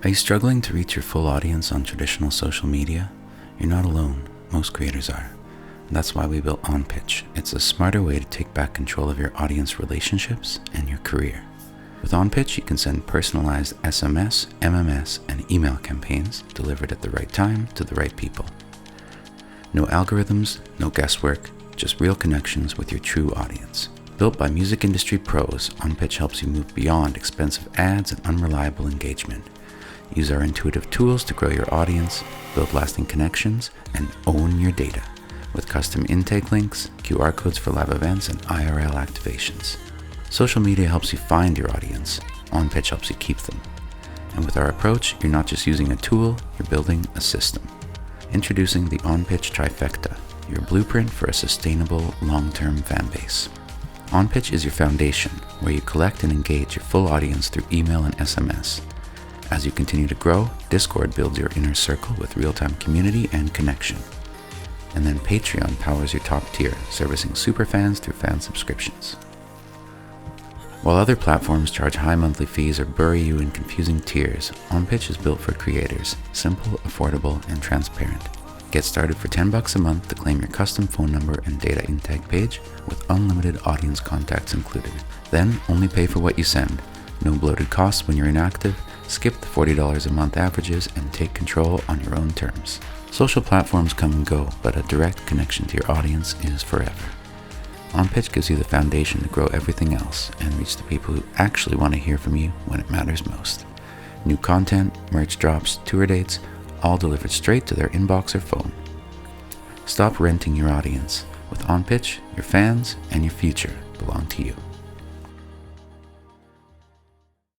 Are you struggling to reach your full audience on traditional social media? You're not alone. Most creators are. And that's why we built OnPitch. It's a smarter way to take back control of your audience relationships and your career. With OnPitch, you can send personalized SMS, MMS, and email campaigns delivered at the right time to the right people. No algorithms, no guesswork, just real connections with your true audience. Built by music industry pros, OnPitch helps you move beyond expensive ads and unreliable engagement. Use our intuitive tools to grow your audience, build lasting connections, and own your data with custom intake links, QR codes for live events, and IRL activations. Social media helps you find your audience. OnPitch helps you keep them. And with our approach, you're not just using a tool, you're building a system. Introducing the OnPitch Trifecta, your blueprint for a sustainable, long-term fan base. OnPitch is your foundation, where you collect and engage your full audience through email and SMS. As you continue to grow, Discord builds your inner circle with real-time community and connection. And then Patreon powers your top tier, servicing superfans through fan subscriptions. While other platforms charge high monthly fees or bury you in confusing tiers, OnPitch is built for creators, simple, affordable, and transparent. Get started for $10 a month to claim your custom phone number and data intake page with unlimited audience contacts included. Then only pay for what you send. No bloated costs when you're inactive, skip the $40 a month averages, and take control on your own terms. Social platforms come and go, but a direct connection to your audience is forever. OnPitch gives you the foundation to grow everything else and reach the people who actually want to hear from you when it matters most. New content, merch drops, tour dates, all delivered straight to their inbox or phone. Stop renting your audience. With OnPitch, your fans and your future belong to you.